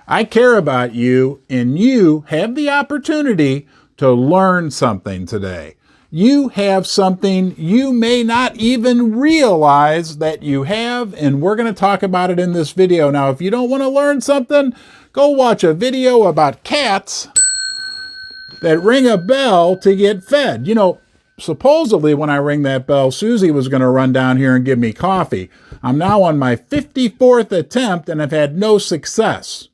I care about you, and you have the opportunity to learn something today. You have something you may not even realize that you have, and we're going to talk about it in this video. Now, if you don't want to learn something, go watch a video about cats that ring a bell to get fed. You know, supposedly when I ring that bell, Susie was going to run down here and give me coffee. I'm now on my 54th attempt and I've had no success.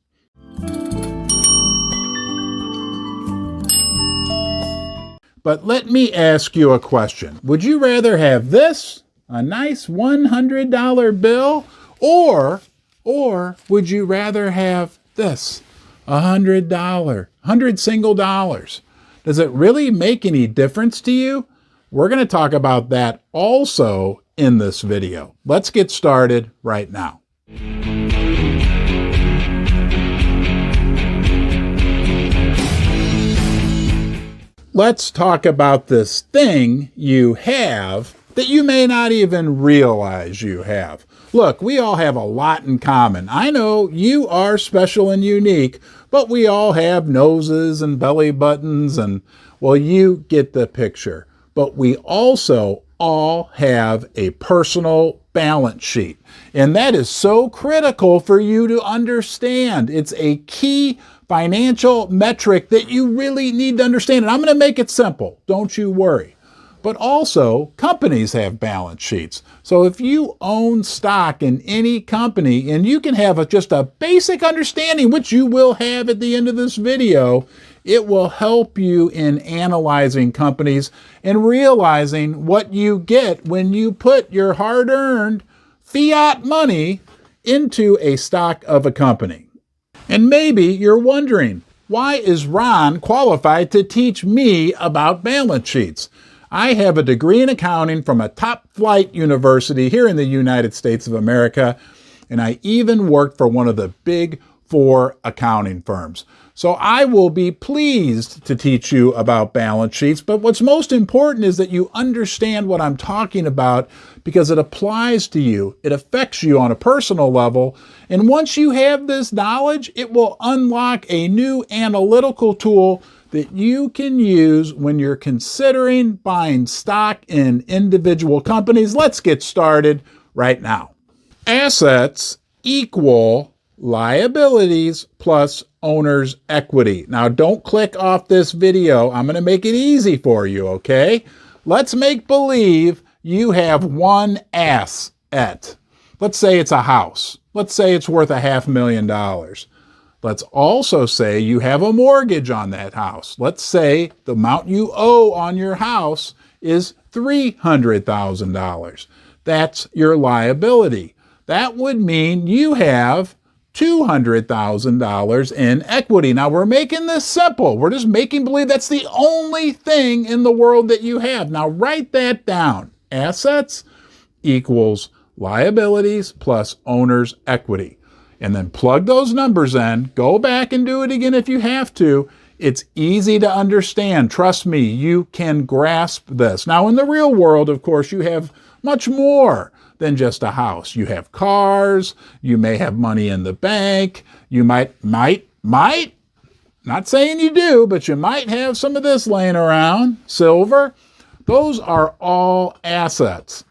But let me ask you a question. Would you rather have this, a nice $100 bill, or would you rather have this, $100, 100 single dollars? Does it really make any difference to you? We're going to talk about that also in this video. Let's get started right now. Let's talk about this thing you have that you may not even realize you have. Look, we all have a lot in common. I know you are special and unique, but we all have noses and belly buttons and, well, you get the picture. But we also all have a personal balance sheet. And that is so critical for you to understand. It's a key financial metric that you really need to understand. And I'm going to make it simple. Don't you worry. But also, companies have balance sheets. So if you own stock in any company, and you can have just a basic understanding, which you will have at the end of this video, it will help you in analyzing companies and realizing what you get when you put your hard-earned fiat money into a stock of a company. And maybe you're wondering, why is Ron qualified to teach me about balance sheets? I have a degree in accounting from a top-flight university here in the United States of America, and I even worked for one of the big 4 accounting firms. So I will be pleased to teach you about balance sheets, but what's most important is that you understand what I'm talking about because it applies to you. It affects you on a personal level, and once you have this knowledge, it will unlock a new analytical tool that you can use when you're considering buying stock in individual companies. Let's get started right now. Assets equal liabilities plus owner's equity. Now, don't click off this video. I'm going to make it easy for you, okay? Let's make believe you have one asset. Let's say it's a house. Let's say it's worth $500,000. Let's also say you have a mortgage on that house. Let's say the amount you owe on your house is $300,000. That's your liability. That would mean you have $200,000 in equity. Now, we're making this simple. We're just making believe that's the only thing in the world that you have. Now, write that down. Assets equals liabilities plus owner's equity. And then plug those numbers in. Go back and do it again if you have to. It's easy to understand. Trust me, you can grasp this. Now, in the real world, of course, you have much more than just a house. You have cars. You may have money in the bank. You might, not saying you do, but you might have some of this laying around, silver. Those are all assets.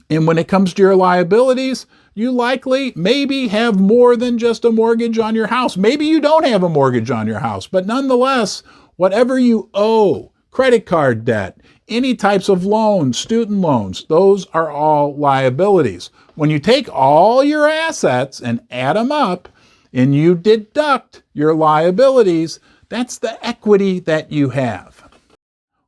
And when it comes to your liabilities, you likely maybe have more than just a mortgage on your house. Maybe you don't have a mortgage on your house, but nonetheless, whatever you owe, credit card debt, any types of loans, student loans, those are all liabilities. When you take all your assets and add them up and you deduct your liabilities, that's the equity that you have.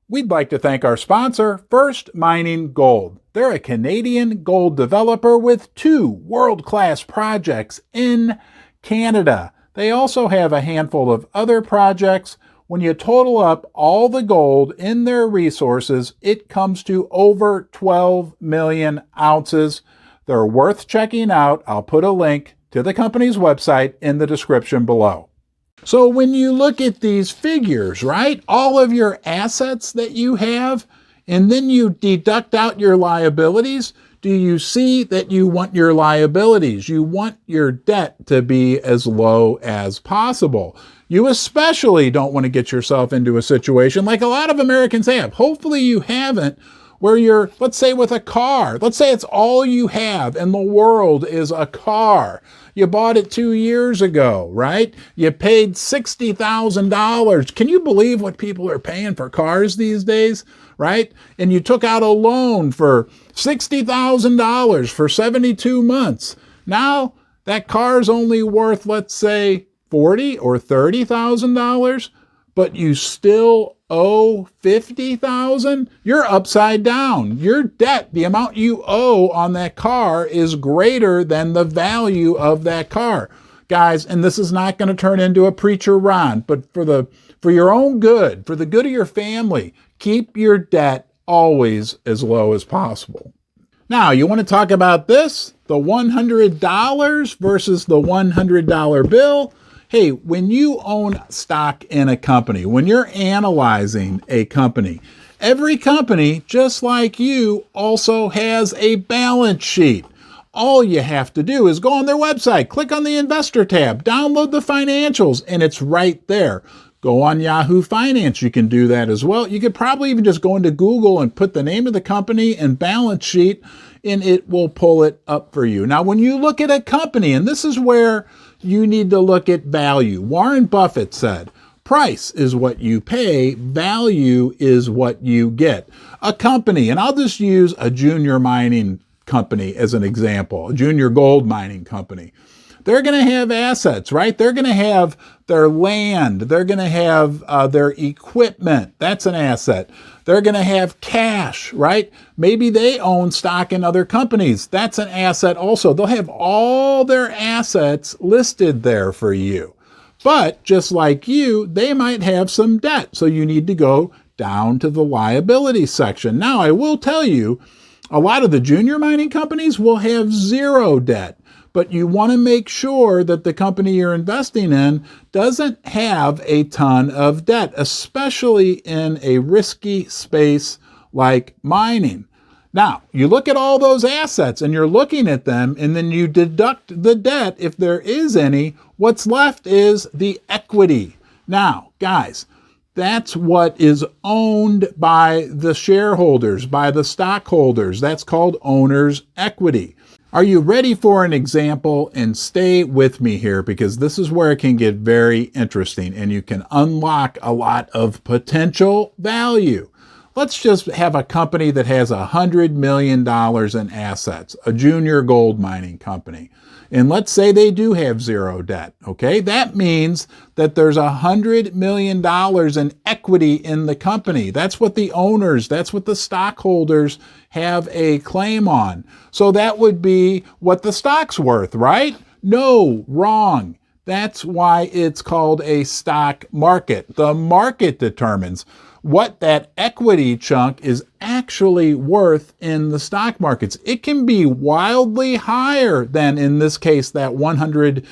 We'd like to thank our sponsor, First Mining Gold. They're a Canadian gold developer with 2 world-class projects in Canada. They also have a handful of other projects. When you total up all the gold in their resources, it comes to over 12 million ounces. They're worth checking out. I'll put a link to the company's website in the description below. So when you look at these figures, right, all of your assets that you have, and then you deduct out your liabilities, Do you see that you want your liabilities? You want your debt to be as low as possible. You especially don't want to get yourself into a situation like a lot of Americans have. Hopefully you haven't, where you're, let's say with a car. Let's say it's all you have in the world is a car. You bought it 2 years ago, right? You paid $60,000. Can you believe what people are paying for cars these days, right? And you took out a loan for $60,000 for 72 months. Now that car's only worth, let's say, $40,000 or $30,000, but you still owe $50,000, you're upside down. Your debt, the amount you owe on that car, is greater than the value of that car. Guys, and this is not going to turn into a preacher rant, but for your own good, for the good of your family, keep your debt always as low as possible. Now, you want to talk about this? The $100 versus the $100 bill. Hey, when you own stock in a company, when you're analyzing a company, every company, just like you, also has a balance sheet. All you have to do is go on their website, click on the investor tab, download the financials, and it's right there. Go on Yahoo Finance, you can do that as well. You could probably even just go into Google and put the name of the company and balance sheet, and it will pull it up for you. Now, when you look at a company, and this is where you need to look at value. Warren Buffett said, price is what you pay, value is what you get. A company, and I'll just use a junior mining company as an example, a junior gold mining company. They're going to have assets, right? They're going to have their land. They're going to have their equipment. That's an asset. They're going to have cash, right? Maybe they own stock in other companies. That's an asset also. They'll have all their assets listed there for you. But just like you, they might have some debt. So you need to go down to the liability section. Now, I will tell you, a lot of the junior mining companies will have zero debt. But you want to make sure that the company you're investing in doesn't have a ton of debt, especially in a risky space like mining. Now, you look at all those assets and you're looking at them, and then you deduct the debt if there is any. What's left is the equity. Now, guys, that's what is owned by the shareholders, by the stockholders. That's called owner's equity. Are you ready for an example? And stay with me here, because this is where it can get very interesting and you can unlock a lot of potential value. Let's just have a company that has $100 million in assets, a junior gold mining company. And let's say they do have zero debt, okay? That means that there's $100 million in equity in the company. That's what the owners, that's what the stockholders have a claim on. So that would be what the stock's worth, right? No, wrong. That's why it's called a stock market. The market determines what that equity chunk is actually worth in the stock markets. It can be wildly higher than, in this case, that 100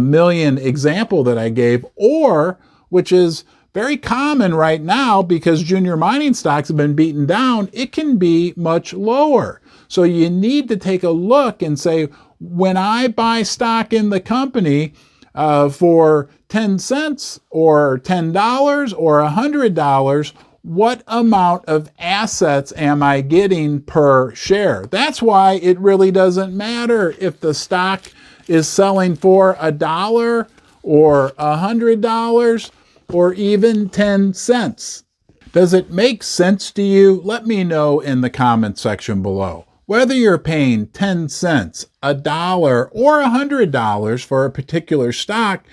million example that I gave, or, which is very common right now because junior mining stocks have been beaten down, it can be much lower. So you need to take a look and say, when I buy stock in the company for 10 cents or $10 or $100, what amount of assets am I getting per share? That's why it really doesn't matter if the stock is selling for $1 or $100 or even 10 cents. Does it make sense to you? Let me know in the comment section below. Whether you're paying 10 cents, $1, or $100 for a particular stock,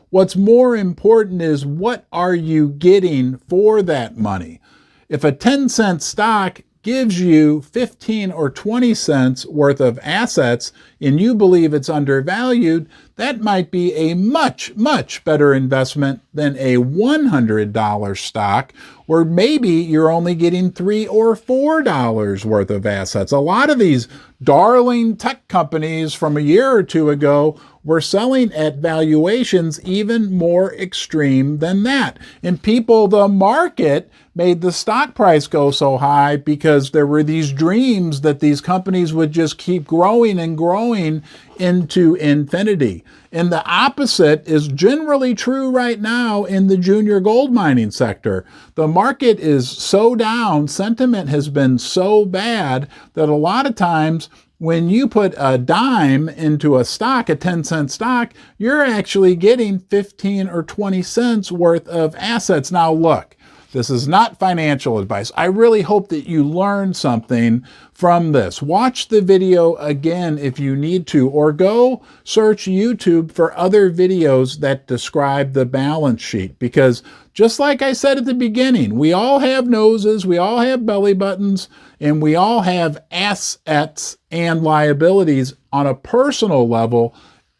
what's more important is what are you getting for that money? If a 10-cent stock gives you 15 or 20 cents worth of assets and you believe it's undervalued, that might be a much, much better investment than a $100 stock where maybe you're only getting $3 or $4 worth of assets. A lot of these darling tech companies from a year or two ago were selling at valuations even more extreme than that. And the market made the stock price go so high because there were these dreams that these companies would just keep growing and growing into infinity. And the opposite is generally true right now in the junior gold mining sector. The market is so down, sentiment has been so bad that a lot of times when you put a dime into a stock, a 10-cent stock, you're actually getting 15 or 20 cents worth of assets. Now look, this is not financial advice. I really hope that you learned something from this. Watch the video again if you need to, or go search YouTube for other videos that describe the balance sheet. Because just like I said at the beginning, we all have noses, we all have belly buttons, and we all have assets and liabilities on a personal level.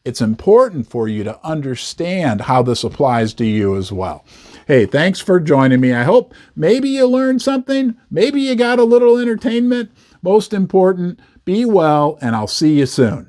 It's important for you to understand how this applies to you as well. Hey, thanks for joining me. I hope maybe you learned something. Maybe you got a little entertainment. Most important, be well, and I'll see you soon.